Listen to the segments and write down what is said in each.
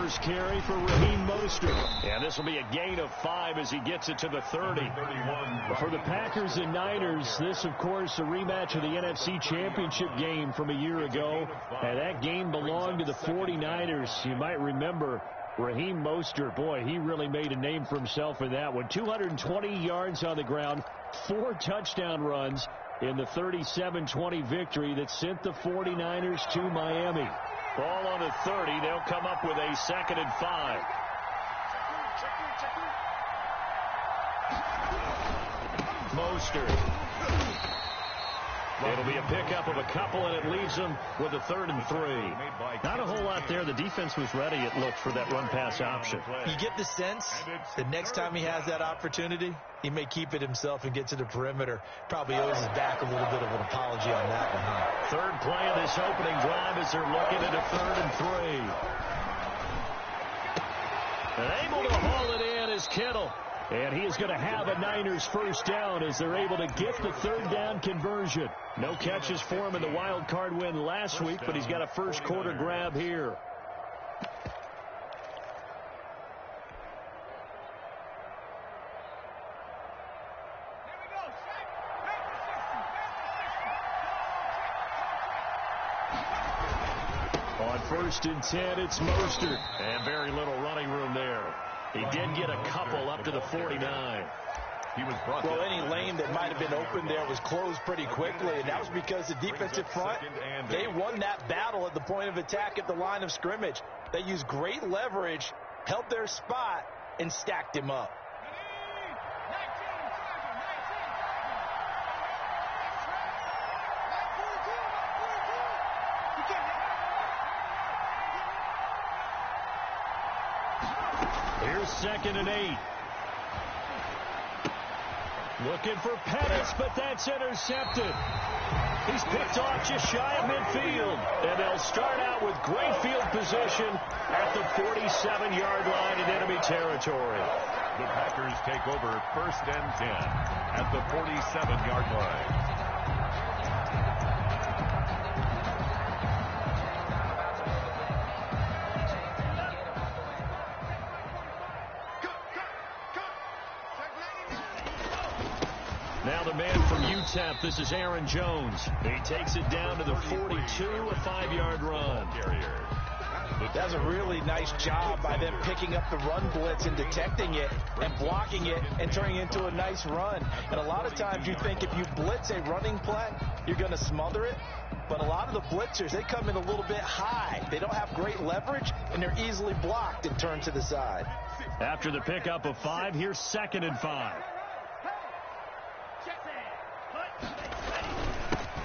first carry for Raheem Mostert. And this will be a gain of 5 as he gets it to the 30. For the Packers and Niners, this, of course, a rematch of the NFC Championship game from a year ago. And that game belonged to the 49ers. You might remember Raheem Mostert. Boy, he really made a name for himself in that one. 220 yards on the ground, 4 touchdown runs in the 37-20 victory that sent the 49ers to Miami. Ball on the 30. They'll come up with a 2nd and 5. Mostert. It'll be a pickup of a couple, and it leaves them with a 3rd and 3. Not a whole lot there. The defense was ready, it looked, for that run-pass option. You get the sense that next time he has that opportunity, he may keep it himself and get to the perimeter. Probably owes his back a little bit of an apology on that one. Third play of this opening drive as they're looking at a 3rd and 3. And able to haul it in is Kittle. And he is going to have a Niners first down as they're able to get the 3rd down conversion. No catches for him in the wild card win last week, but he's got a first quarter grab here. On 1st and 10, it's Mostert. And very little running room there. He did get a couple up to the 49. Well, any lane that might have been open there was closed pretty quickly, and that was because the defensive front, they won that battle at the point of attack at the line of scrimmage. They used great leverage, held their spot, and stacked him up. Here's 2nd and 8. Looking for Pettis, but that's intercepted. He's picked off just shy of midfield. And they'll start out with great field position at the 47-yard line in enemy territory. The Packers take over 1st and 10 at the 47-yard line. Now the man from UTEP, this is Aaron Jones. He takes it down to the 42, a 5-yard run. That's a really nice job by them picking up the run blitz and detecting it and blocking it and turning it into a nice run. And a lot of times you think if you blitz a running play, you're going to smother it. But a lot of the blitzers, they come in a little bit high. They don't have great leverage, and they're easily blocked and turned to the side. After the pickup of 5, here's 2nd and 5.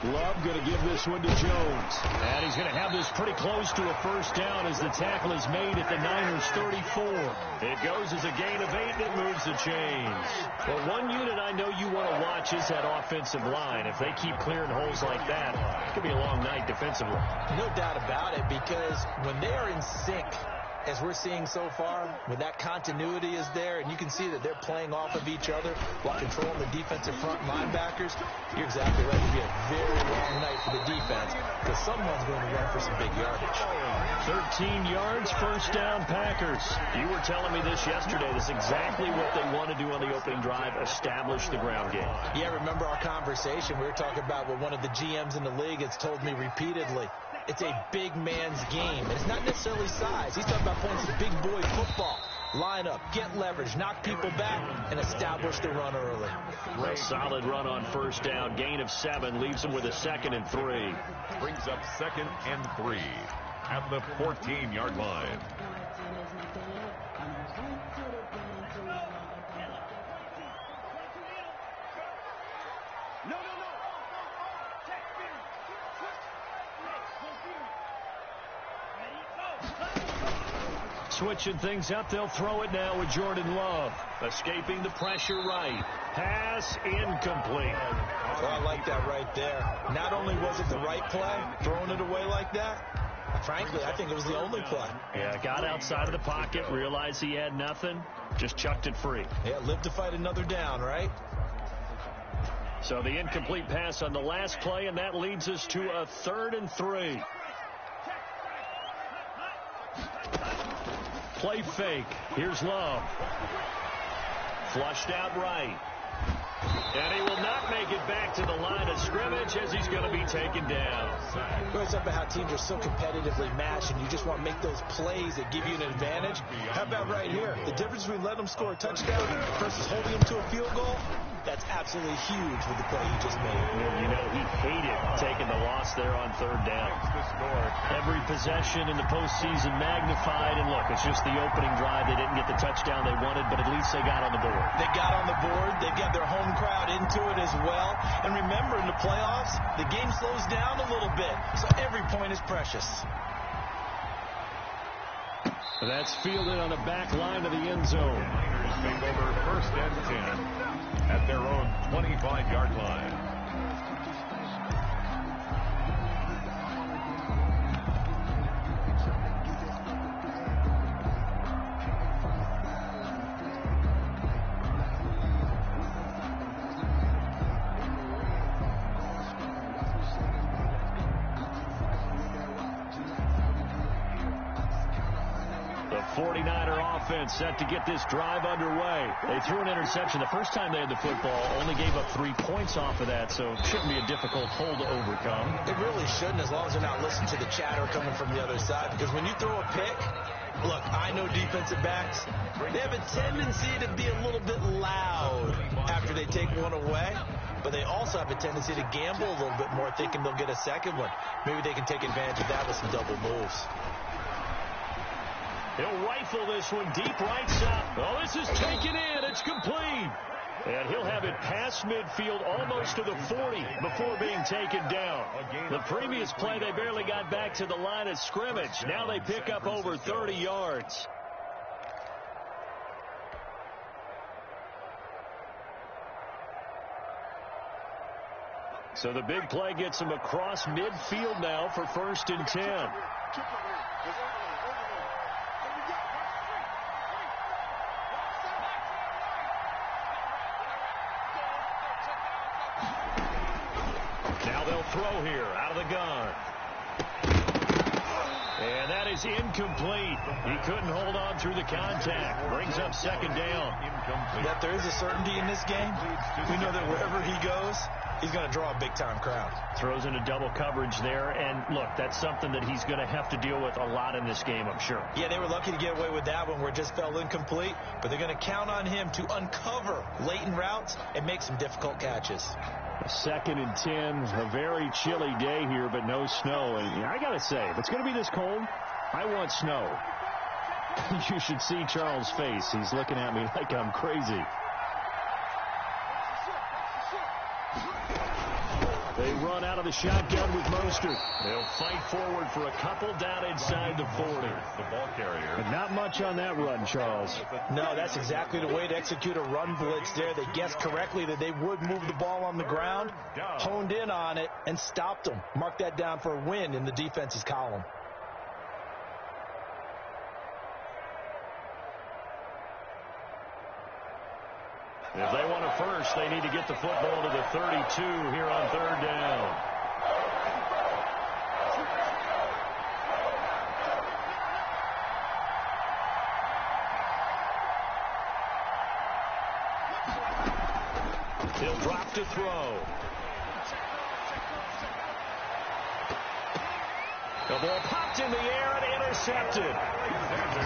Love going to give this one to Jones. And he's going to have this pretty close to a first down as the tackle is made at the Niners 34. It goes as a gain of 8, and it moves the chains. Well, one unit I know you want to watch is that offensive line. If they keep clearing holes like that, it could be a long night defensively. No doubt about it, because when they are in sync, as we're seeing so far, when that continuity is there and you can see that they're playing off of each other while controlling the defensive front linebackers, you're exactly right. It'll be a very long night for the defense because someone's going to run for some big yardage. 13 yards, first down, Packers. You were telling me this yesterday. This is exactly what they want to do on the opening drive, establish the ground game. Yeah, remember our conversation? We were talking about what one of the GMs in the league has told me repeatedly. It's a big man's game. And it's not necessarily size. He's talking about playing some big boy football. Line up, get leverage, knock people back, and establish the run early. A solid run on first down. Gain of 7 leaves him with a 2nd and 3. Brings up 2nd and 3 at the 14-yard line. Switching things up, they'll throw it now with Jordan Love. Escaping the pressure right. Pass incomplete. Well, I like that right there. Not only was it the right play, throwing it away like that, frankly, I think it was the only play. Yeah, got outside of the pocket, realized he had nothing, just chucked it free. Yeah, live to fight another down, right? So the incomplete pass on the last play, and that leads us to a 3rd and 3. play fake. Here's Love. Flushed out right. And he will not make it back to the line of scrimmage as he's going to be taken down. It's up about how teams are so competitively matched, and you just want to make those plays that give you an advantage. How about right here? The difference between letting them score a touchdown versus holding them to a field goal, that's absolutely huge with the play he just made. You know, he hated taking the loss there on third down. Every possession in the postseason magnified, and look, it's just the opening drive. They didn't get the touchdown they wanted, but at least they got on the board. They got on the board. They've got their home crowd into it as well. And remember, in the playoffs, the game slows down a little bit, so every point is precious. That's fielded on the back line of the end zone. Niners take over 1st and 10 at their own 25-yard line. The 49er offense set to get this drive underway. They threw an interception the first time they had the football, only gave up 3 points off of that, so it shouldn't be a difficult hole to overcome. It really shouldn't, as long as they're not listening to the chatter coming from the other side, because when you throw a pick, look, I know defensive backs, they have a tendency to be a little bit loud after they take one away, but they also have a tendency to gamble a little bit more, thinking they'll get a second one. Maybe they can take advantage of that with some double moves. He'll rifle this one deep right side. Oh, this is taken in. It's complete. And he'll have it past midfield almost to the 40 before being taken down. The previous play, they barely got back to the line of scrimmage. Now they pick up over 30 yards. So the big play gets him across midfield now for 1st and 10. Now they'll throw here out of the gun. And that is incomplete. He couldn't hold on through the contact. Brings up 2nd down. Yet there is a certainty in this game. We know that wherever he goes, he's going to draw a big-time crowd. Throws into double coverage there. And, look, that's something that he's going to have to deal with a lot in this game, I'm sure. Yeah, they were lucky to get away with that one where it just fell incomplete. But they're going to count on him to uncover latent routes and make some difficult catches. 2nd and 10, a very chilly day here, but no snow. And I got to say, if it's going to be this cold, I want snow. You should see Charles' face. He's looking at me like I'm crazy. They run out of the shotgun with Mostert. They'll fight forward for a couple down inside the 40. The ball carrier. But not much on that run, Charles. No, that's exactly the way to execute a run blitz there. They guessed correctly that they would move the ball on the ground, honed in on it, and stopped them. Mark that down for a win in the defense's column. If they want a first, they need to get the football to the 32 here on 3rd down. He'll drop to throw. The ball popped in the air and intercepted.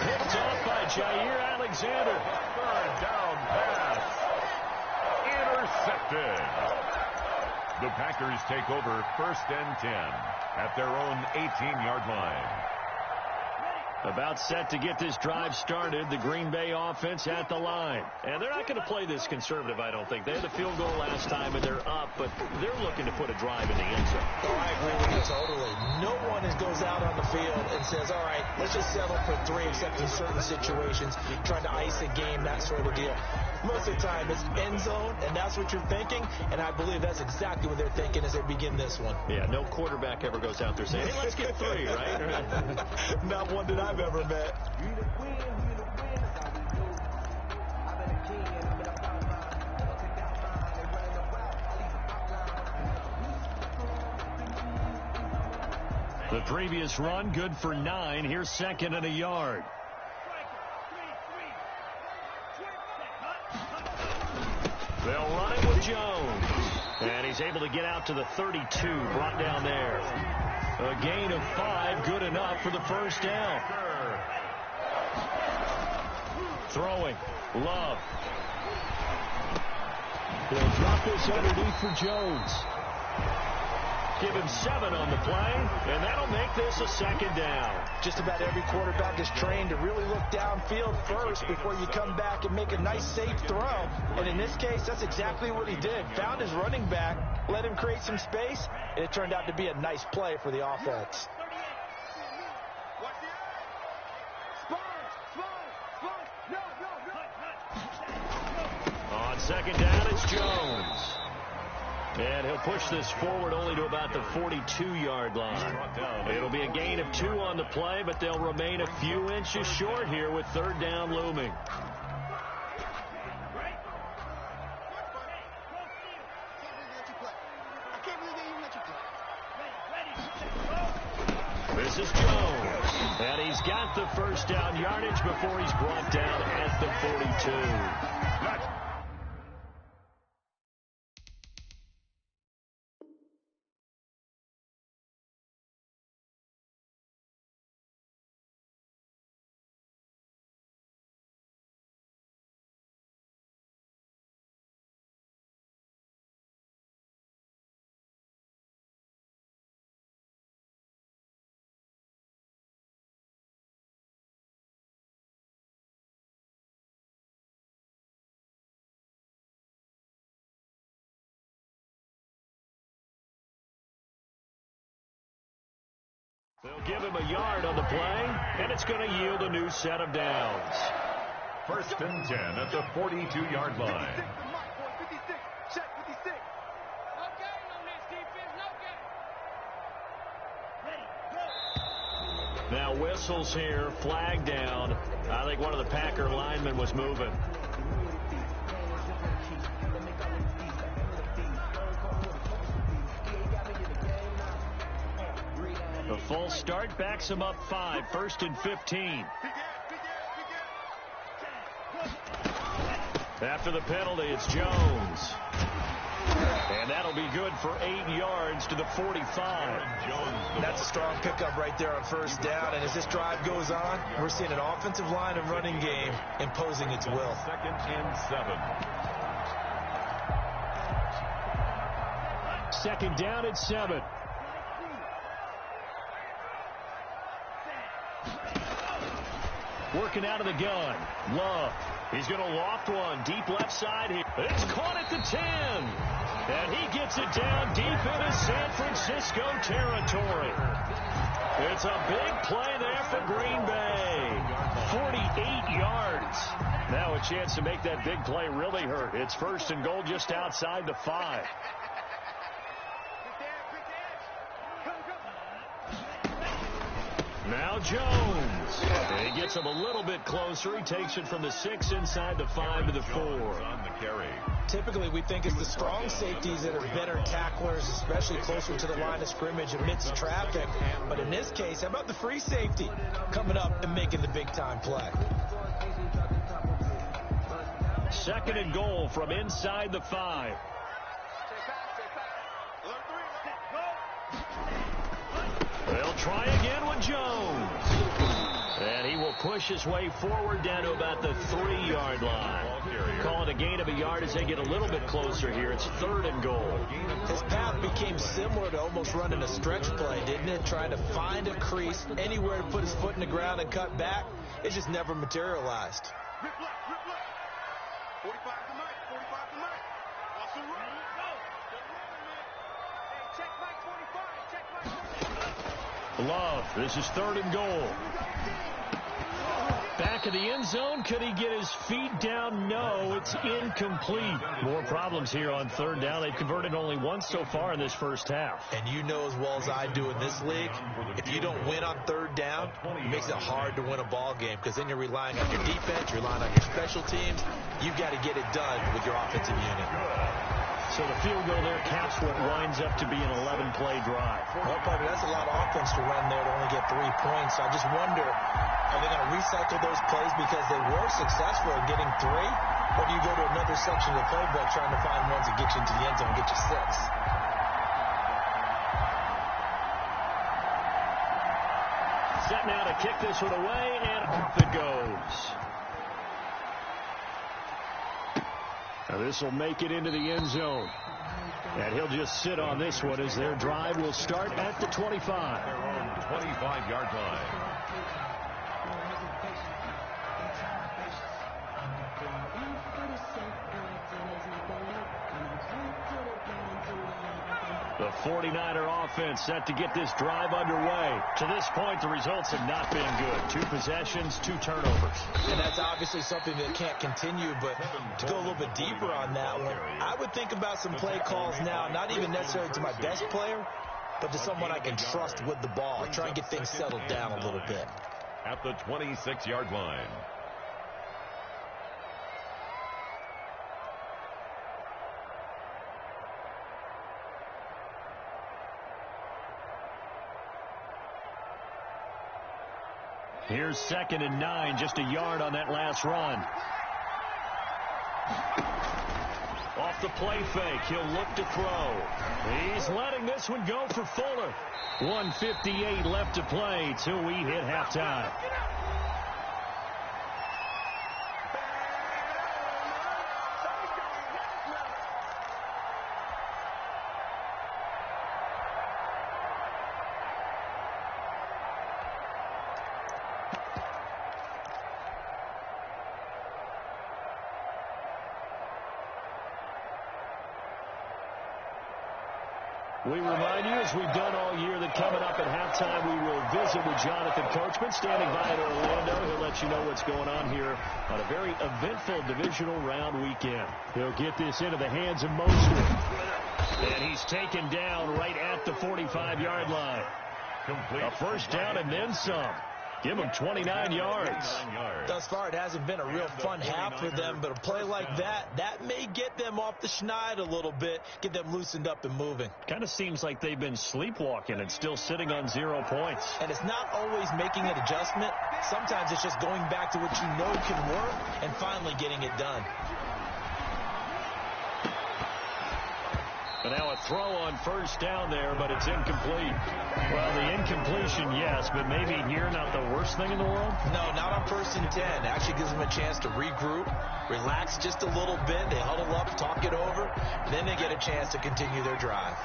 Picked off by Jair Alexander. 3rd down pass. Intercepted. The Packers take over 1st and 10 at their own 18-yard line. About set to get this drive started. The Green Bay offense at the line. And they're not going to play this conservative, I don't think. They had the field goal last time, and they're up, but they're looking to put a drive in the end zone. Oh, I agree with you totally. No one goes out on the field and says, all right, let's just settle for 3, except in certain situations, trying to ice a game, that sort of deal. Most of the time, it's end zone, and that's what you're thinking, and I believe that's exactly what they're thinking as they begin this one. Yeah, no quarterback ever goes out there saying, hey, let's get 3, right? Not one that I've ever met. The previous run, good for 9. Here's 2nd and a yard. he's able to get out to the 32, brought down there. A gain of 5, good enough for the first down. Throwing, Love. They'll drop this underneath for Jones. Give him 7 on the play, and that'll make this a second down. Just about every quarterback is trained to really look downfield first before you come back and make a nice, safe throw. And in this case, that's exactly what he did. Found his running back, let him create some space, and it turned out to be a nice play for the offense. On second down, it's Jones. And he'll push this forward only to about the 42-yard line. It'll be a gain of 2 on the play, but they'll remain a few inches short here with third down looming. This is Jones. And he's got the first down yardage before he's brought down at the 42. They'll give him a yard on the play, and it's going to yield a new set of downs. 1st and 10 at the 42-yard line. Now whistles here, flag down. I think one of the Packer linemen was moving. The full start backs him up 5, 1st and 15. After the penalty, it's Jones. And that'll be good for 8 yards to the 45. That's a strong pickup right there on first down. And as this drive goes on, we're seeing an offensive line and running game imposing its will. 2nd and 7. Second down at 7. Working out of the gun. Love. He's going to loft one deep left side here. It's caught at the 10. And he gets it down deep into San Francisco territory. It's a big play there for Green Bay. 48 yards. Now a chance to make that big play really hurt. It's 1st and goal just outside the 5. Now Jones. And he gets him a little bit closer. He takes it from the 6 inside the 5 to the 4. On the carry. Typically, we think it's the strong safeties that are better tacklers, especially closer to the line of scrimmage amidst traffic. But in this case, how about the free safety coming up and making the big-time play? 2nd and goal from inside the 5. They'll try again with Jones. And he will push his way forward down to about the 3-yard line. Call it a gain of a yard as they get a little bit closer here. It's 3rd and goal. His path became similar to almost running a stretch play, didn't it? Trying to find a crease, anywhere to put his foot in the ground and cut back. It just never materialized. 45 to Mike. 45 to Mike. Also run. Hey, check Mike 45. Check Mike 45. Love. This is 3rd and goal. Back of the end zone. Could he get his feet down? No, it's incomplete. More problems here on 3rd down. They've converted only once so far in this first half. And you know as well as I do in this league, if you don't win on 3rd down, it makes it hard to win a ball game because then you're relying on your defense, you're relying on your special teams. You've got to get it done with your offensive unit. So the field goal there caps what winds up to be an 11-play drive. Well, Parker, that's a lot of offense to run there to only get 3 points. I just wonder, are they going to recycle those plays because they were successful in getting 3? Or do you go to another section of the playbook trying to find ones that get you into the end zone and get you 6? Set now to kick this one away, and off it goes. Now this will make it into the end zone. And he'll just sit on this one as their drive will start at the 25. Their own 25-yard line. The 49er offense set to get this drive underway. To this point, the results have not been good. 2 possessions, 2 turnovers. And that's obviously something that can't continue, but to go a little bit deeper on that one, I would think about some play calls now, not even necessarily to my best player, but to someone I can trust with the ball. Try and get things settled down a little bit. At the 26-yard line. Here's 2nd and 9, just a yard on that last run. Off the play fake, he'll look to throw. He's letting this one go for Fuller. 1:58 left to play till we hit halftime. We remind you, as we've done all year, that coming up at halftime, we will visit with Jonathan Coachman, standing by in Orlando. He'll let you know what's going on here on a very eventful divisional round weekend. He'll get this into the hands of Mostert. And he's taken down right at the 45-yard line. A first down and then some. Give them 29 yards. Thus far, it hasn't been a real fun half for them, but a play like that may get them off the schneid a little bit, get them loosened up and moving. Kind of seems like they've been sleepwalking and still sitting on 0 points. And it's not always making an adjustment. Sometimes it's just going back to what you know can work and finally getting it done. But now a throw on first down there, but it's incomplete. Well, the incompletion, yes, but maybe here not the worst thing in the world? No, not on 1st and 10. Actually gives them a chance to regroup, relax just a little bit. They huddle up, talk it over, then they get a chance to continue their drive.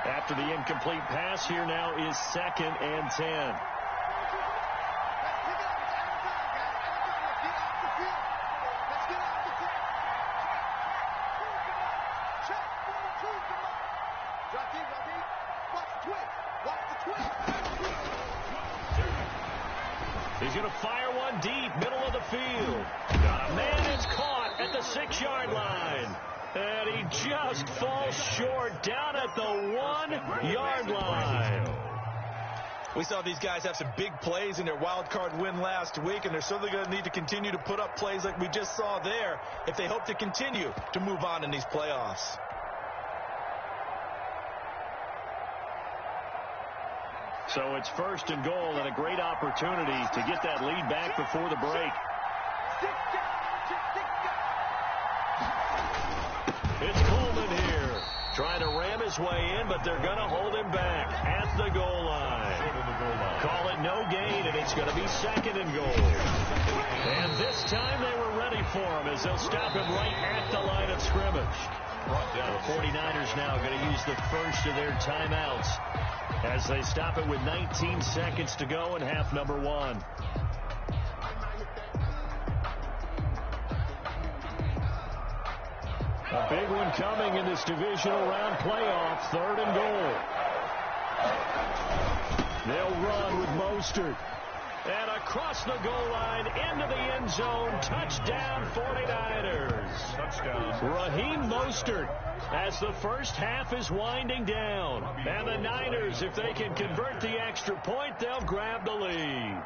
After the incomplete pass, here now is 2nd and 10. He's going to fire one deep, middle of the field. A man is caught at the 6-yard line. And he just falls short down at the 1-yard line. We saw these guys have some big plays in their wild card win last week, and they're certainly going to need to continue to put up plays like we just saw there if they hope to continue to move on in these playoffs. So it's 1st and goal and a great opportunity to get that lead back before the break. It's Coleman here, trying to ram his way in, but they're going to hold him back at the goal line. Call it no gain, and it's going to be 2nd and goal. And this time they were ready for him as they'll stop him right at the line of scrimmage. The 49ers now going to use the first of their timeouts as they stop it with 19 seconds to go in half number 1. A big one coming in this divisional round playoff, 3rd and goal. They'll run with Mostert. And across the goal line, into the end zone, touchdown 49ers. Touchdown. Raheem Mostert as the first half is winding down. And the Niners, if they can convert the extra point, they'll grab the lead.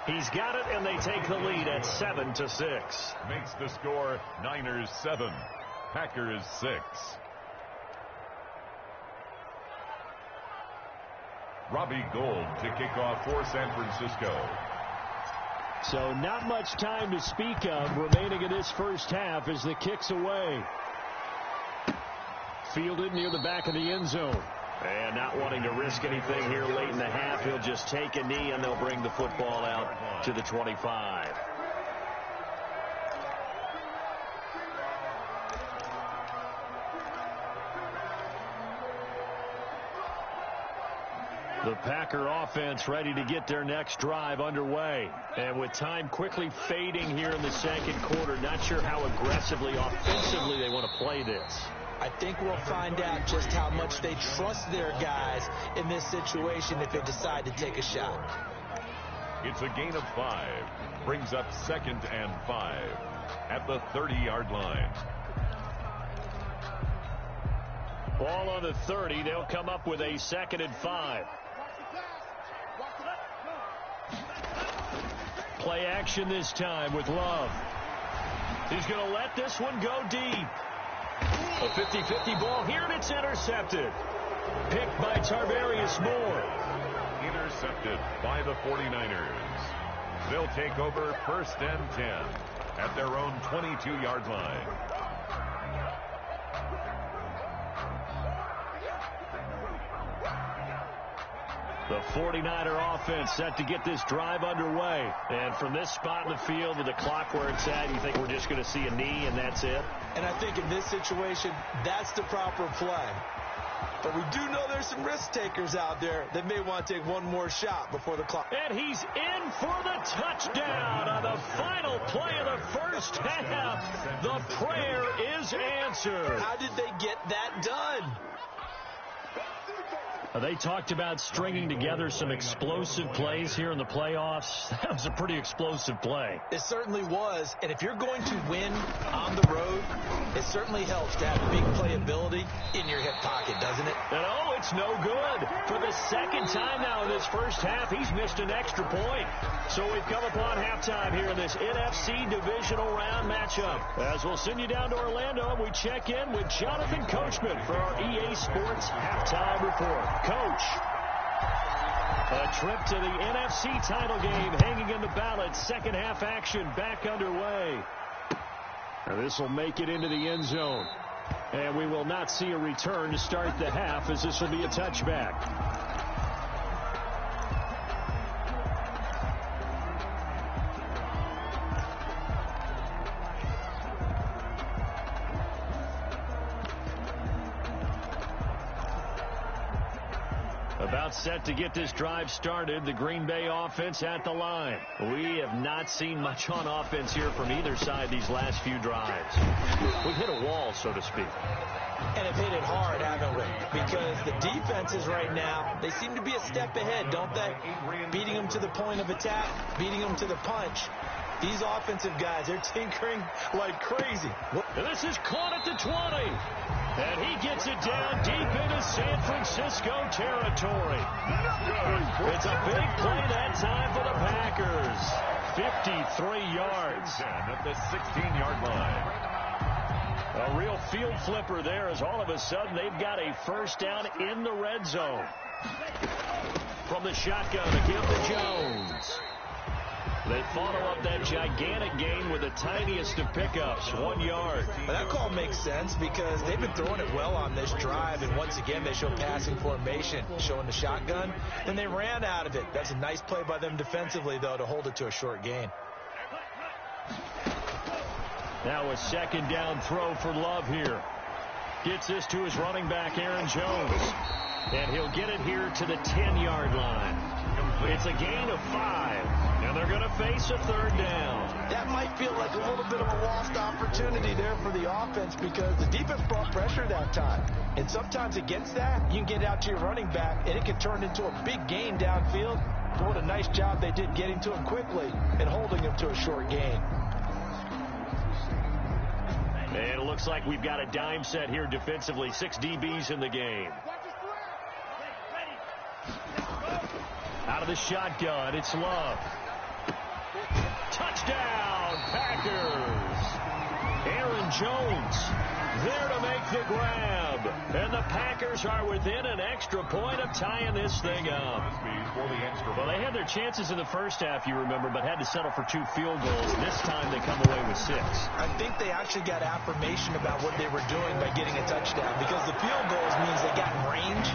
He's got it, and they take the lead at 7-6. Makes the score Niners 7, Packers 6. Robbie Gould to kick off for San Francisco. So not much time to speak of remaining in this first half as the kick's away. Fielded near the back of the end zone. And not wanting to risk anything here late in the half, he'll just take a knee and they'll bring the football out to the 25. The Packer offense ready to get their next drive underway. And with time quickly fading here in the second quarter, not sure how aggressively, offensively they want to play this. I think we'll find out just how much they trust their guys in this situation if they decide to take a shot. It's a gain of 5. Brings up 2nd and 5 at the 30-yard line. Ball on the 30. They'll come up with a 2nd and 5. Play action this time with Love. He's going to let this one go deep. A 50-50 ball here, and it's intercepted. Picked by Tarvarius Moore. Intercepted by the 49ers. They'll take over 1st and 10 at their own 22-yard line. The 49er offense set to get this drive underway. And from this spot in the field with the clock where it's at, you think we're just going to see a knee and that's it? And I think in this situation, that's the proper play. But we do know there's some risk takers out there that may want to take one more shot before the clock. And he's in for the touchdown on the final play of the first half. The prayer is answered. How did they get that done? They talked about stringing together some explosive plays here in the playoffs. That was a pretty explosive play. It certainly was. And if you're going to win on the road, it certainly helps to have big playability in your hip pocket, doesn't it? And oh, it's no good. For the second time now in this first half, he's missed an extra point. So we've come upon halftime here in this NFC divisional round matchup. As we'll send you down to Orlando, and we check in with Jonathan Coachman for our EA Sports halftime report. Coach, a trip to the NFC title game hanging in the balance. Second half action back underway. And this will make it into the end zone. And we will not see a return to start the half, as this will be a touchback. About set to get this drive started. The Green Bay offense at the line. We have not seen much on offense here from either side these last few drives. We've hit a wall, so to speak. And have hit it hard, haven't we? Because the defenses right now, they seem to be a step ahead, don't they? Beating them to the point of attack, beating them to the punch. These offensive guys, they're tinkering like crazy. And this is caught at the 20. And he gets it down deep into San Francisco territory. It's a big play that time for the Packers. 53 yards. At the 16-yard line. A real field flipper there, as all of a sudden they've got a first down in the red zone. From the shotgun, again to Jones. They follow up that gigantic gain with the tiniest of pickups, 1 yard. But that call makes sense because they've been throwing it well on this drive, and once again they show passing formation, showing the shotgun, and they ran out of it. That's a nice play by them defensively, though, to hold it to a short gain. Now a second down throw for Love here. Gets this to his running back, Aaron Jones. And he'll get it here to the 10-yard line. It's a gain of 5. And they're going to face a third down. That might feel like a little bit of a lost opportunity there for the offense because the defense brought pressure that time. And sometimes against that, you can get out to your running back, and it can turn into a big gain downfield. But what a nice job they did getting to him quickly and holding him to a short gain. And it looks like we've got a dime set here defensively. 6 DBs in the game. Out of the shotgun, it's Love. Touchdown, Packers. Aaron Jones there to make the grab. And the Packers are within an extra point of tying this thing up. Well, they had their chances in the first half, you remember, but had to settle for 2 field goals. This time they come away with 6. I think they actually got affirmation about what they were doing by getting a touchdown, because the field goals means they got in range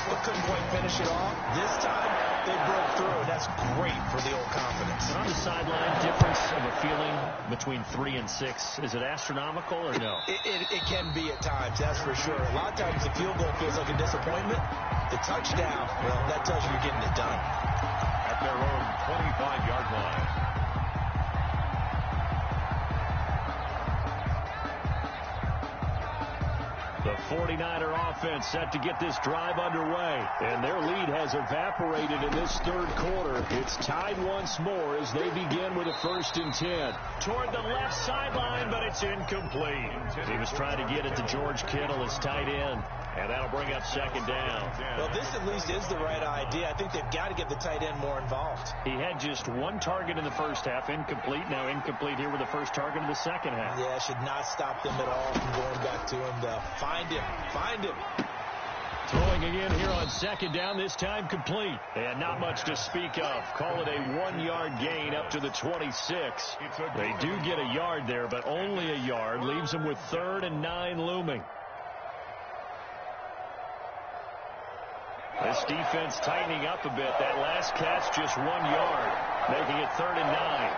but couldn't quite finish it off. This time they broke through, and that's great for the old confidence. But on the sideline, difference of a feeling between 3 and 6, is it astronomical or no? It can be at times, that's for sure. A lot of times the field goal feels like a disappointment. The touchdown, well, that tells you you're getting it done. At their own 25-yard line. The 49er offense set to get this drive underway. And their lead has evaporated in this third quarter. It's tied once more as they begin with a 1st and 10. Toward the left sideline, but it's incomplete. He was trying to get it to George Kittle, his tight end. And that'll bring up 2nd down. Well, this at least is the right idea. I think they've got to get the tight end more involved. He had just 1 target in the first half, incomplete. Now incomplete here with the first target of the second half. Yeah, should not stop them at all from going back to him, though. Find him. Throwing again here on 2nd down, this time complete. And not much to speak of. Call it a 1-yard gain up to the 26. They do get a yard there, but only a yard. Leaves them with 3rd and 9 looming. This defense tightening up a bit. That last catch just 1 yard, making it 3rd and 9.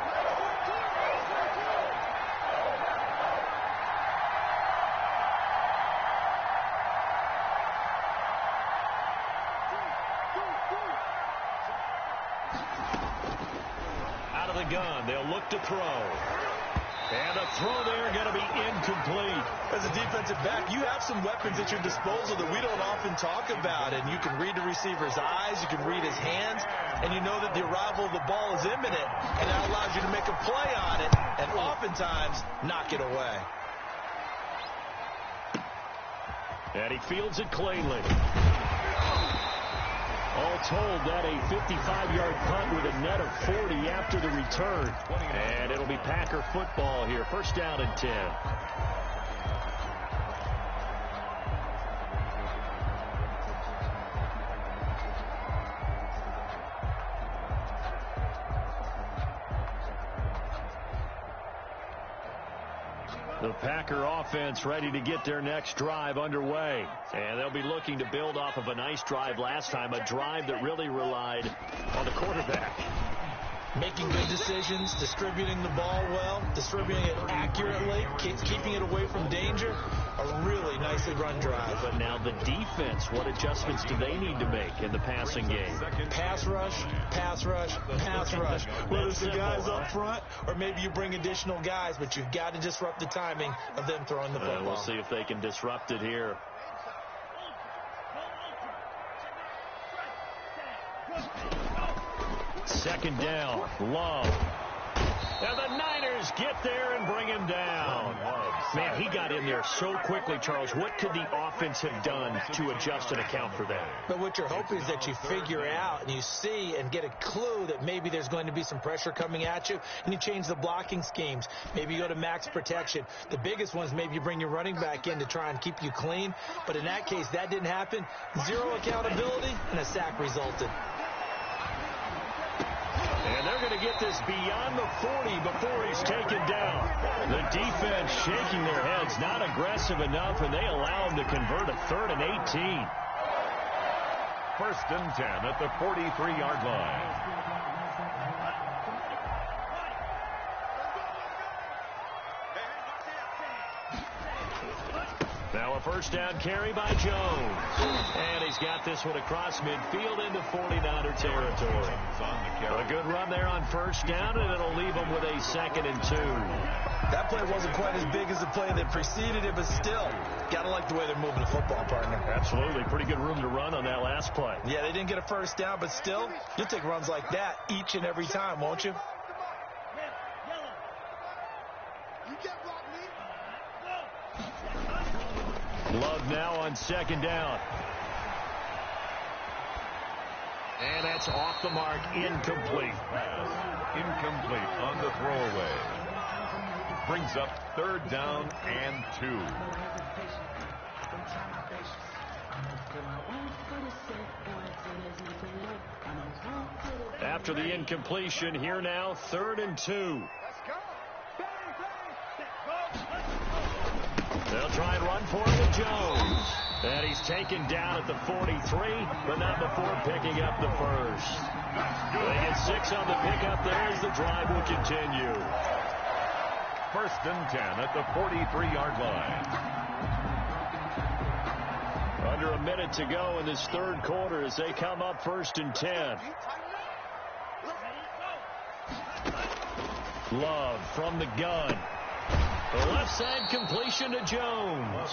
Out of the gun, they'll look to throw. And a throw there going to be incomplete. As a defensive back, you have some weapons at your disposal that we don't often talk about. And you can read the receiver's eyes, you can read his hands, and you know that the arrival of the ball is imminent. And that allows you to make a play on it and oftentimes knock it away. And he fields it cleanly. All told, that a 55-yard punt with a net of 40 after the return. And it'll be Packer football here. 1st down and 10. The Packer offense ready to get their next drive underway. And they'll be looking to build off of a nice drive last time, a drive that really relied on the quarterback. Making good decisions, distributing the ball well, distributing it accurately, keeping it away from danger. A really nicely run drive. But now the defense, what adjustments do they need to make in the passing game? Pass rush, pass rush, pass rush. Whether it's the guys up front or maybe you bring additional guys, but you've got to disrupt the timing of them throwing the football. We'll see if they can disrupt it here. Second down, Love. And the Niners get there and bring him down. Man, he got in there so quickly, Charles. What could the offense have done to adjust and account for that? But what you're hoping is that you figure out and you see and get a clue that maybe there's going to be some pressure coming at you, and you change the blocking schemes. Maybe you go to max protection. The biggest one is maybe you bring your running back in to try and keep you clean. But in that case, that didn't happen. 0 accountability, and a sack resulted. And they're going to get this beyond the 40 before he's taken down. The defense shaking their heads, not aggressive enough, and they allow him to convert a 3rd and 18. 1st and 10 at the 43-yard line. Now a 1st down carry by Jones. And he's got this one across midfield into 49er territory. A good run there on 1st down, and it'll leave him with a 2nd and 2. That play wasn't quite as big as the play that preceded it, but still, got to like the way they're moving the football, partner. Absolutely. Pretty good room to run on that last play. Yeah, they didn't get a 1st down, but still, you'll take runs like that each and every time, won't you? Love now on 2nd down. And that's off the mark, incomplete. Incomplete on the throwaway. Brings up 3rd down and 2. After the incompletion, here now, 3rd and 2. They'll try and run for it with Jones. And he's taken down at the 43, but not before picking up the first. They get 6 on the pickup there as the drive will continue. 1st and 10 at the 43-yard line. Under a minute to go in this 3rd quarter as they come up 1st and 10. Love from the gun. The left side completion to Jones.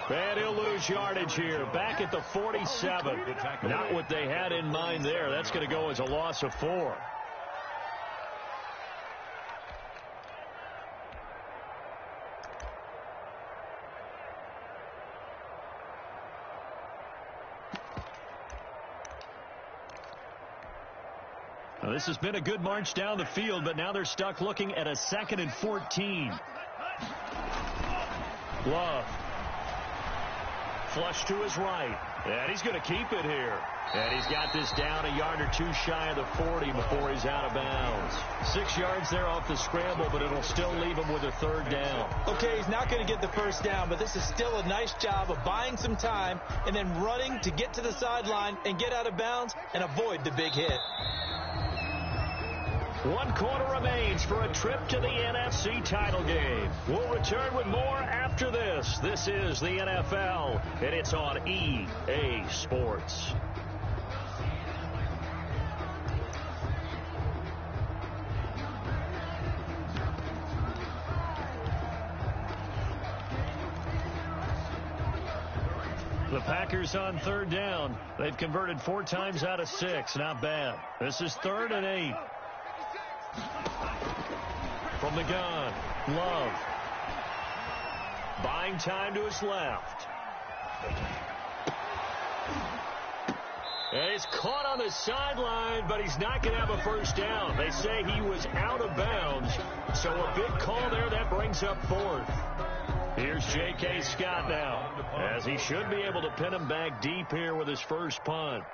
And he'll lose yardage here. Back at the 47. Not what they had in mind there. That's going to go as a loss of 4. Now, this has been a good march down the field, but now they're stuck looking at a 2nd and 14. Love. Flush to his right. And he's going to keep it here. And he's got this down a yard or 2 shy of the 40 before he's out of bounds. 6 yards there off the scramble, but it'll still leave him with a 3rd down. Okay, he's not going to get the 1st down, but this is still a nice job of buying some time and then running to get to the sideline and get out of bounds and avoid the big hit. 1 quarter remains for a trip to the NFC title game. We'll return with more after this. This is the NFL, and it's on EA Sports. The Packers on 3rd down. They've converted 4 times out of 6. Not bad. This is 3rd and 8. From the gun, Love. Buying time to his left. And he's caught on the sideline, but he's not going to have a 1st down. They say he was out of bounds, so a big call there that brings up 4th. Here's J.K. Scott now, as he should be able to pin him back deep here with his first punt.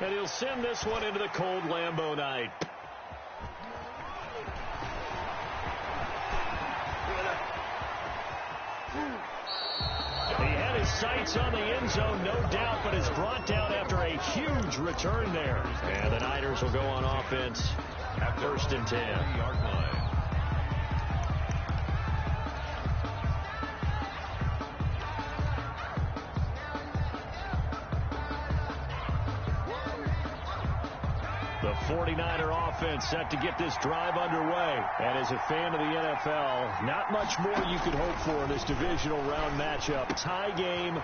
And he'll send this one into the cold Lambeau night. He had his sights on the end zone, no doubt, but is brought down after a huge return there. And the Niners will go on offense at 1st and 10. Yard line. The 49er offense set to get this drive underway. And as a fan of the NFL, not much more you could hope for in this divisional round matchup. Tie game,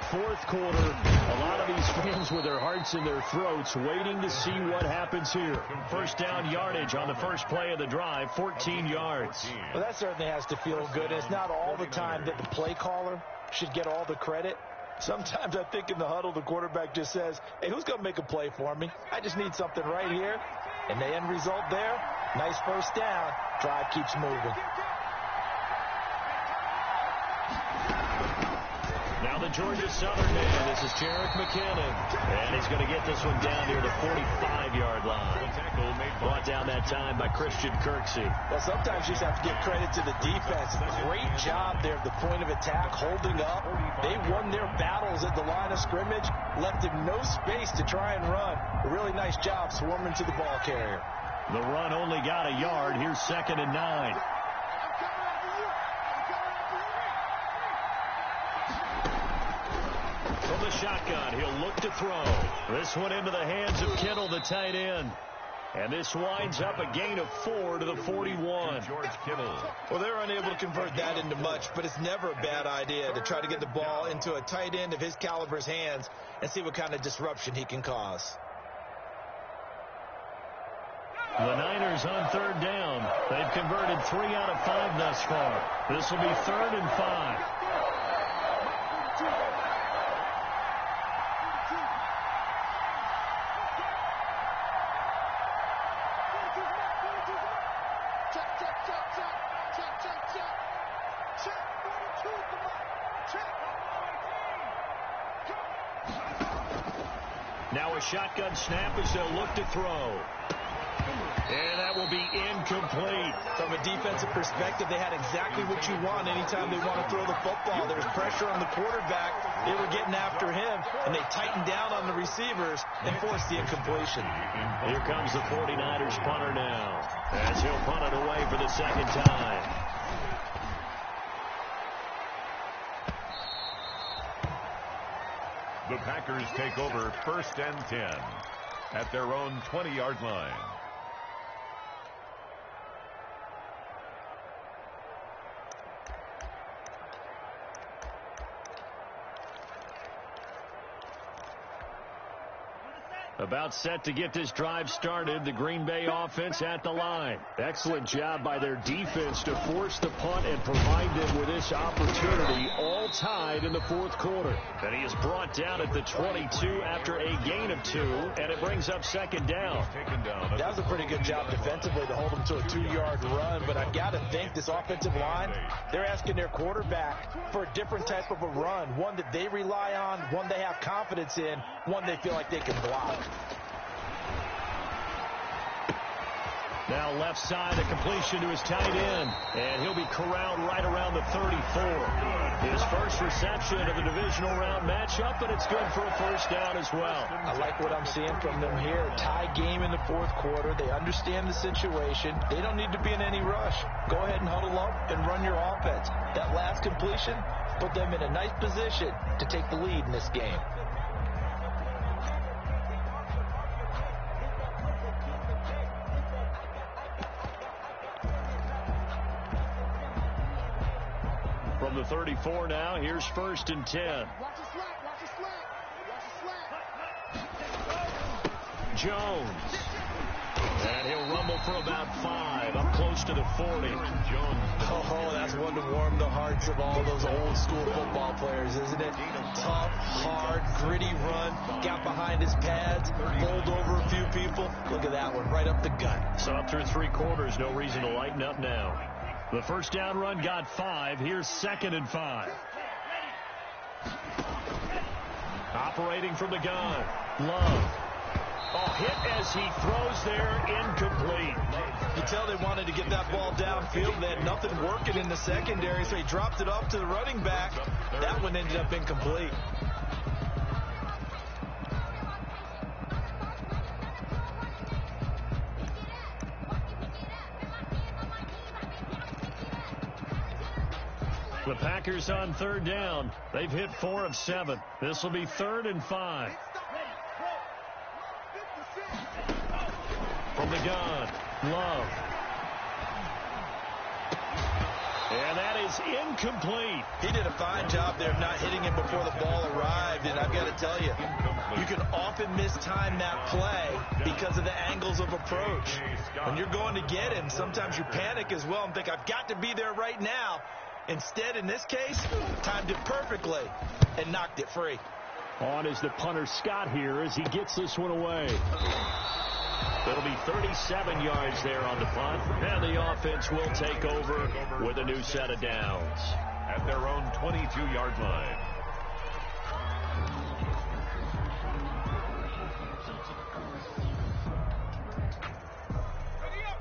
4th quarter. A lot of these fans with their hearts in their throats waiting to see what happens here. 1st down yardage on the first play of the drive, 14 yards. Well, that certainly has to feel good. It's not all the time that the play caller should get all the credit. Sometimes I think in the huddle, the quarterback just says, hey, who's going to make a play for me? I just need something right here. And the end result there, nice 1st down. Drive keeps moving. Now the Georgia Southern man. This is Jerick McKinnon. And he's going to get this one down near the 45-yard line. Brought down that time by Christian Kirksey. Well, sometimes you just have to give credit to the defense. Great job there at the point of attack, holding up. They won their battles at the line of scrimmage, left him no space to try and run. A really nice job swarming to the ball carrier. The run only got a yard. Here's 2nd and 9. From the shotgun, he'll look to throw. This one into the hands of Kittle, the tight end. And this winds up a gain of 4 to the 41. George Kittle. Well, they're unable to convert that into much, but it's never a bad idea to try to get the ball into a tight end of his caliber's hands and see what kind of disruption he can cause. The Niners on 3rd down. They've converted 3 out of 5 thus far. This will be 3rd and 5. Now a shotgun snap as they'll look to throw. And that will be incomplete. From a defensive perspective, they had exactly what you want anytime they want to throw the football. There was pressure on the quarterback. They were getting after him, and they tightened down on the receivers and forced the incompletion. Here comes the 49ers punter now, as he'll punt it away for the second time. The Packers take over 1st and 10 at their own 20-yard line. About set to get this drive started, the Green Bay offense at the line. Excellent job by their defense to force the punt and provide them with this opportunity, all tied in the fourth quarter. And he is brought down at the 22 after a gain of 2, and it brings up second down. That was a pretty good job defensively to hold them to a 2-yard run, but I've got to think this offensive line, they're asking their quarterback for a different type of a run, one that they rely on, one they have confidence in, one they feel like they can block. Now left side, a completion to his tight end, and he'll be corralled right around the 34. His first reception of the divisional round matchup, and it's good for a first down as well. I like what I'm seeing from them here. Tie game in the fourth quarter. They understand the situation. They don't need to be in any rush. Go ahead and huddle up and run your offense. That last completion put them in a nice position to take the lead in this game. From the 34 now, here's 1st and 10. Watch the slack, watch the slack, watch the slack. Jones. And he'll rumble for about 5, up close to the 40. Oh, that's one to warm the hearts of all those old school football players, isn't it? Tough, hard, gritty run, got behind his pads, bowled over a few people. Look at that one, right up the gut. So up through 3 quarters, no reason to lighten up now. The first down run got 5. Here's 2nd and 5. Operating from the gun. Love. Oh, hit as he throws there, incomplete. You tell they wanted to get that ball downfield. They had nothing working in the secondary, so he dropped it up to the running back. That one ended up incomplete. The Packers on 3rd down. They've hit 4 of 7. This will be 3rd and 5. From the gun, Love. And that is incomplete. He did a fine job there of not hitting him before the ball arrived, and I've got to tell you, you can often mistime that play because of the angles of approach. When you're going to get him, sometimes you panic as well and think, I've got to be there right now. Instead, in this case, timed it perfectly and knocked it free. On is the punter Scott here as he gets this one away. It'll be 37 yards there on the punt, and the offense will take over with a new set of downs. At their own 22-yard line.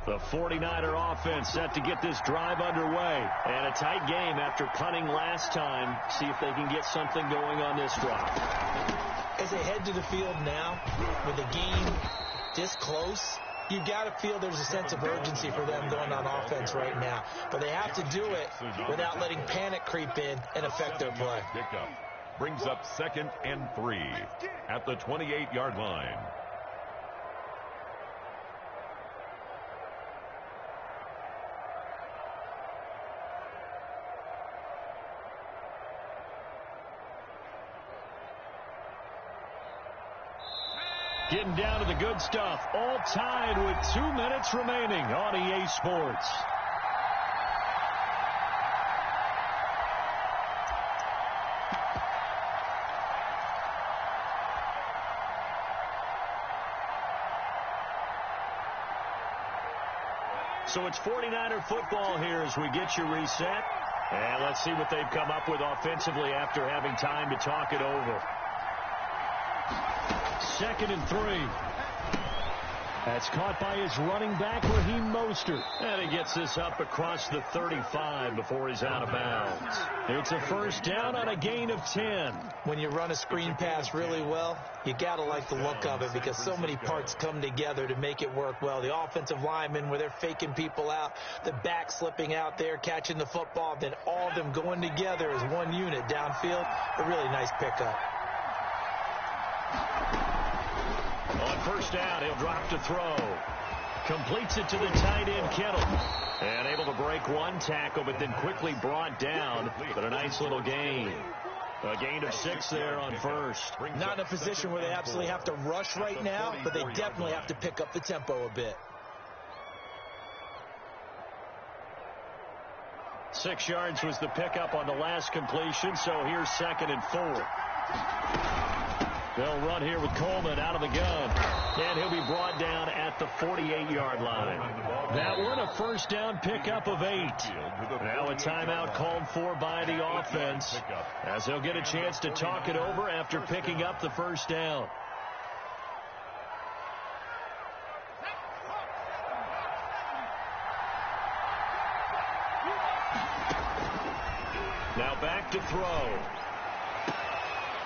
The 49er offense set to get this drive underway. And a tight game after punting last time. See if they can get something going on this drive. As they head to the field now, with the game this close, you've got to feel there's a sense of urgency for them going on offense right now. But they have to do it without letting panic creep in and affect their play. Pickup brings up 2nd and 3 at the 28-yard line. Getting down to the good stuff. All tied with 2 minutes remaining on EA Sports. So it's 49er football here as we get you reset. And let's see what they've come up with offensively after having time to talk it over. 2nd and 3. That's caught by his running back, Raheem Mostert. And he gets this up across the 35 before he's out of bounds. It's a first down on a gain of 10. When you run a screen pass really well, you got to like the look of it because so many parts come together to make it work well. The offensive linemen, where they're faking people out, the back slipping out there, catching the football, then all of them going together as one unit downfield. A really nice pickup. On first down, he'll drop to throw. Completes it to the tight end, Kittle. And able to break one tackle, but then quickly brought down. But a nice little gain. A gain of 6 there on first. Not in a position where they absolutely have to rush right now, but they definitely have to pick up the tempo a bit. 6 yards was the pickup on the last completion, so here's 2nd and 4. They'll run here with Coleman out of the gun. And he'll be brought down at the 48-yard line. That one, a first down pickup of 8. Now a timeout called for by the offense, as they'll get a chance to talk it over after picking up the first down. Now back to throw.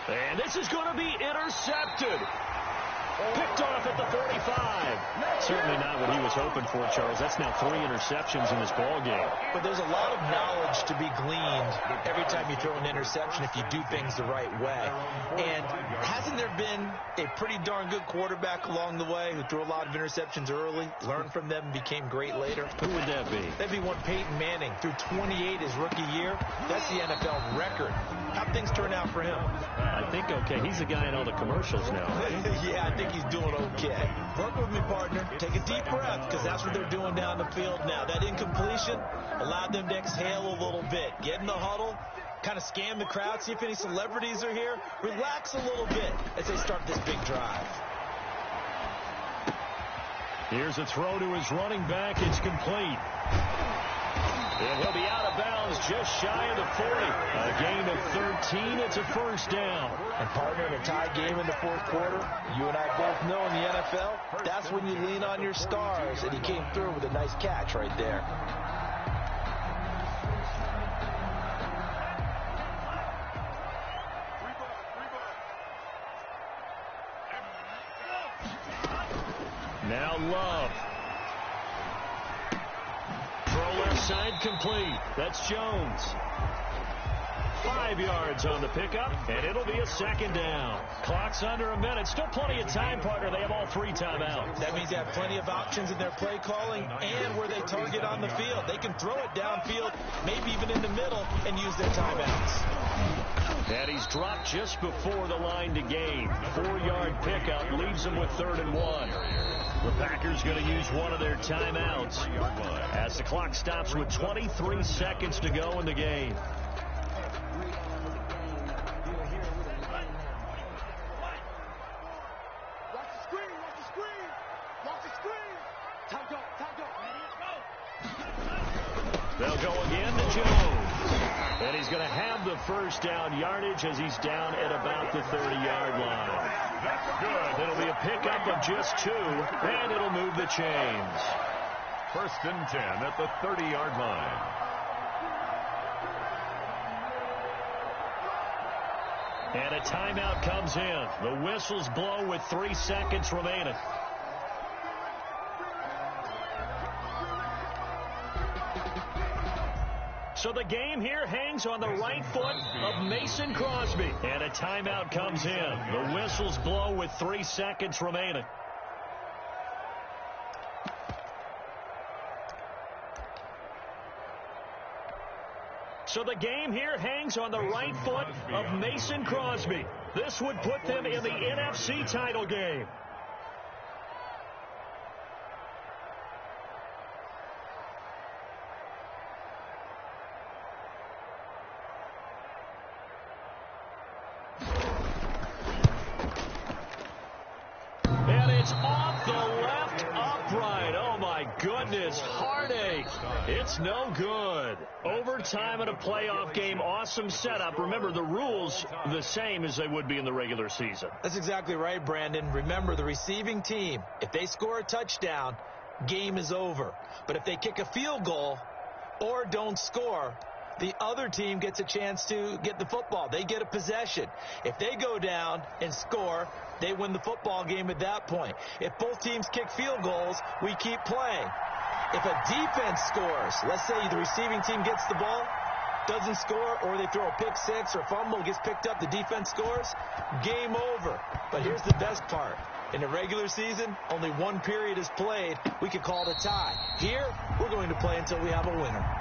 And this is going to be intercepted. Picked off at the 45. Certainly not what he was hoping for, Charles. That's now 3 interceptions in this ball game. But there's a lot of knowledge to be gleaned every time you throw an interception if you do things the right way. And hasn't there been a pretty darn good quarterback along the way who threw a lot of interceptions early, learned from them, and became great later? Who would that be? That'd be one Peyton Manning. Threw 28 his rookie year. That's the NFL record. How'd things turn out for him? I think okay. He's the guy in all the commercials now. Yeah, I think he's doing okay. Work with me, partner. Take a deep breath, because that's what they're doing down the field now. That incompletion allowed them to exhale a little bit. Get in the huddle, kind of scan the crowd, see if any celebrities are here. Relax a little bit as they start this big drive. Here's a throw to his running back. It's complete. And he'll be out of bounds just shy of the 40. A gain of 13. It's a first down. And partner, in a tie game in the fourth quarter, you and I both know in the NFL, that's when you lean on your stars. And he came through with a nice catch right there. Now Love. Left side complete. That's Jones. 5 yards on the pickup, and it'll be a second down. Clock's under a minute. Still plenty of time, partner. They have all 3 timeouts. That means they have plenty of options in their play calling and where they target on the field. They can throw it downfield, maybe even in the middle, and use their timeouts. And he's dropped just before the line to gain. 4-yard pickup leaves him with 3rd and 1. The Packers going to use one of their timeouts as the clock stops with 23 seconds to go in the game. Watch the screen, watch the screen. Watch the screen. Time go, time go. They'll go again to Jones. And he's going to have the first down yardage as he's down at about the 30-yard line. Good. It'll be a pickup of just 2, and it'll move the chains. 1st and 10 at the 30-yard line. And a timeout comes in. The whistles blow with 3 seconds remaining. So the game here hangs on the right foot of Mason Crosby. And a timeout comes in. The whistles blow with 3 seconds remaining. So the game here hangs on the right foot of Mason Crosby. This would put them in the NFC title game. And it's off the left upright. Oh, my goodness. Hard It's no good. Overtime in a playoff game, awesome setup. Remember, the rules the same as they would be in the regular season. That's exactly right, Brandon. Remember, the receiving team, if they score a touchdown, game is over. But if they kick a field goal or don't score, the other team gets a chance to get the football. They get a possession. If they go down and score, they win the football game at that point. If both teams kick field goals, we keep playing. If a defense scores, let's say the receiving team gets the ball, doesn't score, or they throw a pick six or fumble, gets picked up, the defense scores, game over. But here's the best part. In the regular season, only one period is played. We could call it a tie. Here, we're going to play until we have a winner.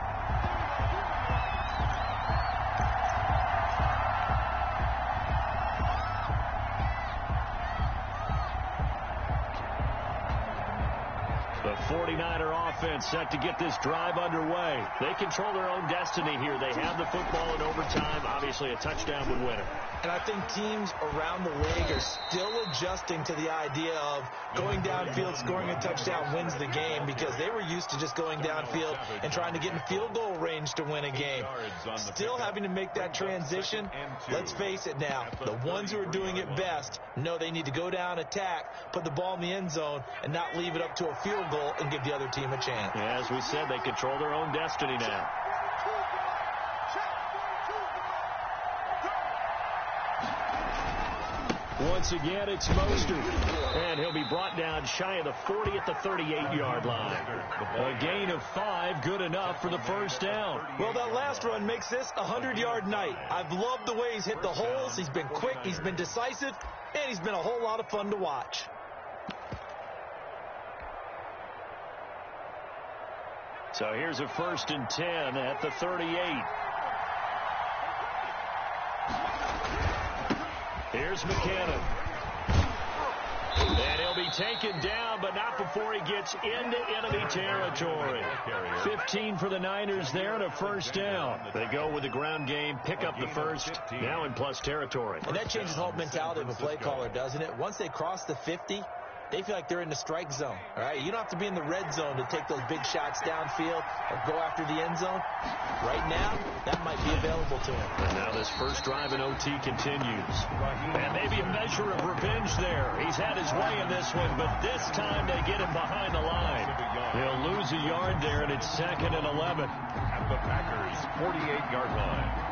The 49er offense set to get this drive underway. They control their own destiny here. They have the football in overtime. Obviously, a touchdown would win it. And I think teams around the league are still adjusting to the idea of going downfield, scoring a touchdown wins the game, because they were used to just going downfield and trying to get in field goal range to win a game. Still having to make that transition. Let's face it now, the ones who are doing it best know they need to go down, attack, put the ball in the end zone, and not leave it up to a field goal and give the other team a chance. Yeah, as we said, they control their own destiny now. Once again, it's Mostert, and he'll be brought down shy of the 40 at the 38-yard line. A gain of 5, good enough for the first down. Well, that last run makes this a 100-yard night. I've loved the way he's hit the holes. He's been quick, he's been decisive, and he's been a whole lot of fun to watch. So here's a 1st and 10 at the 38. Here's McCannon. And he'll be taken down, but not before he gets into enemy territory. 15 for the Niners there and a first down. They go with the ground game, pick up the first, now in plus territory. And that changes the whole mentality of a play caller, doesn't it? Once they cross the 50, they feel like they're in the strike zone. All right, you don't have to be in the red zone to take those big shots downfield or go after the end zone. Right now, that might be available to him. And now this first drive in OT continues. And maybe a measure of revenge there. He's had his way in this one, but this time they get him behind the line. He'll lose a yard there, and it's 2nd and 11. At the Packers' 48-yard line.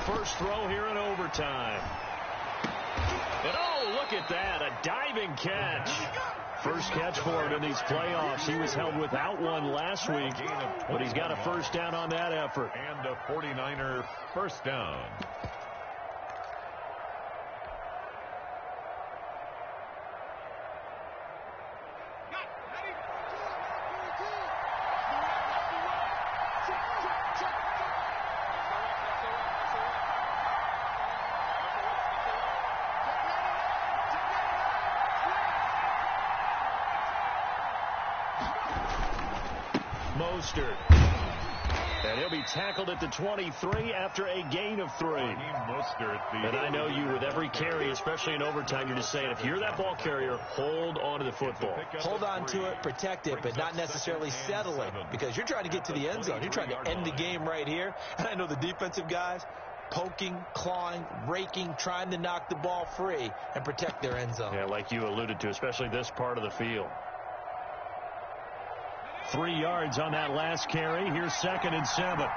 First throw here in overtime. And oh, look at that, a diving catch. First catch for him in these playoffs. He was held without one last week, but he's got a first down on that effort. And a 49er first down. Mostert. And he'll be tackled at the 23 after a gain of 3. And I know you, with every carry, especially in overtime, you're just saying, if you're that ball carrier, hold on to the football. Hold on to it, protect it, but not necessarily settle it, because you're trying to get to the end zone. You're trying to end the game right here. And I know the defensive guys poking, clawing, raking, trying to knock the ball free and protect their end zone. Yeah, like you alluded to, especially this part of the field. 3 yards on that last carry. Here's 2nd and 7.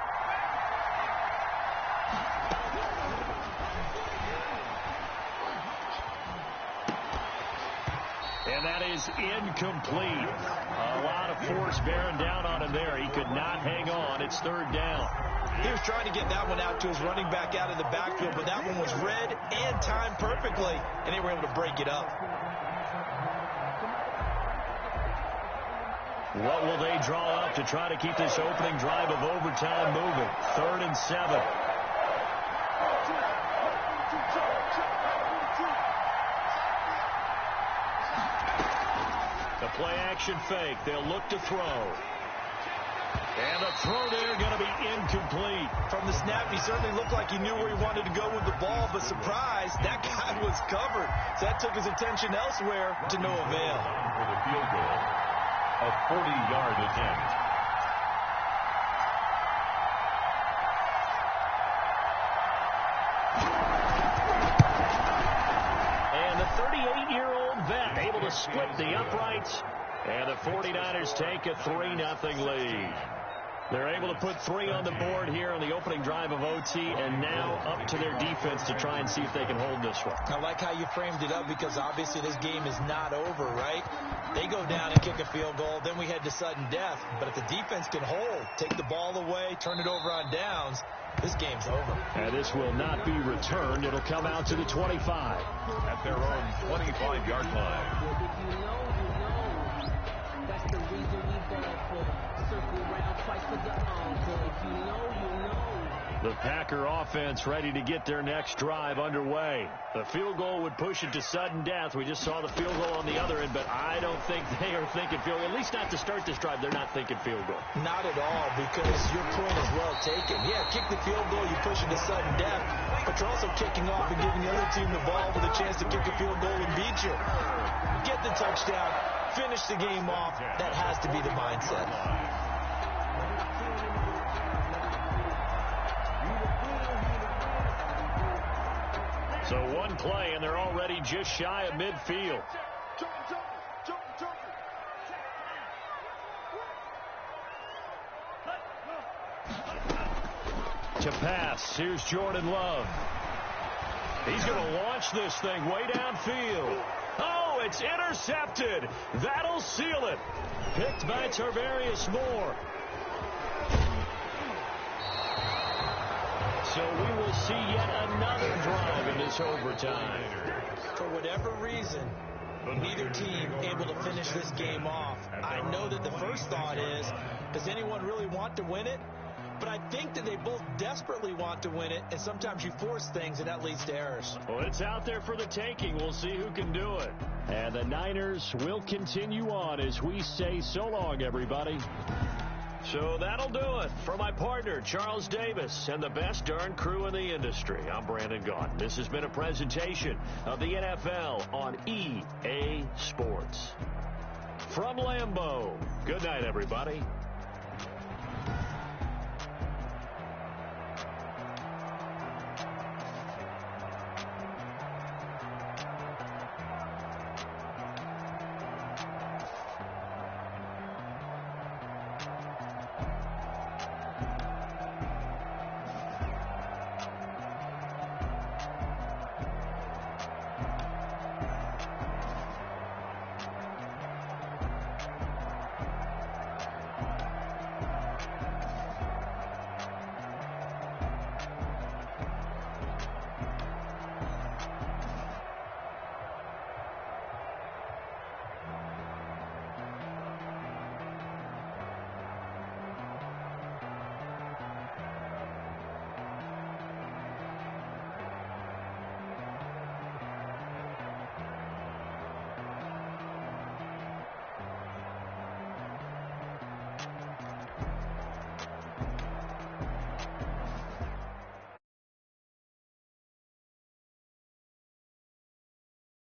And that is incomplete. A lot of force bearing down on him there. He could not hang on. It's 3rd down. He was trying to get that one out to his running back out of the backfield, but that one was read and timed perfectly, and they were able to break it up. What will they draw up to try to keep this opening drive of overtime moving? 3rd and 7. The play action fake. They'll look to throw. And the throw there going to be incomplete. From the snap, he certainly looked like he knew where he wanted to go with the ball, but surprise, that guy was covered. So that took his attention elsewhere to no avail. For the field goal, a 40-yard attempt. And the 38-year-old vet able to split the uprights. And the 49ers take a 3-0 lead. They're able to put 3 on the board here on the opening drive of OT, and now up to their defense to try and see if they can hold this one. I like how you framed it up because obviously this game is not over, right? They go down and kick a field goal, then we head to sudden death. But if the defense can hold, take the ball away, turn it over on downs, this game's over. And this will not be returned. It'll come out to the 25. At their own 25-yard line. That's the reason we ball for them. Circle around twice for the encore. If you know, you know. The Packer offense ready to get their next drive underway. The field goal would push it to sudden death. We just saw the field goal on the other end, but I don't think they are thinking field goal. At least not to start this drive. They're not thinking field goal. Not at all, because your point is well taken. Yeah, kick the field goal, you push it to sudden death, but you're also kicking off and giving the other team the ball with a chance to kick a field goal and beat you. Get the touchdown, finish the game off. That has to be the mindset. So one play, and they're already just shy of midfield. To pass, here's Jordan Love. He's going to launch this thing way downfield. Oh, it's intercepted. That'll seal it. Picked by Tarvarius Moore. So we will see yet another drive in this overtime. For whatever reason, neither team able to finish this game off. I know that the first thought is, does anyone really want to win it? But I think that they both desperately want to win it, and sometimes you force things, and that leads to errors. Well, it's out there for the taking. We'll see who can do it. And the Niners will continue on as we say so long, everybody. So that'll do it. For my partner, Charles Davis, and the best darn crew in the industry, I'm Brandon Gaudin. This has been a presentation of the NFL on EA Sports. From Lambeau, good night, everybody.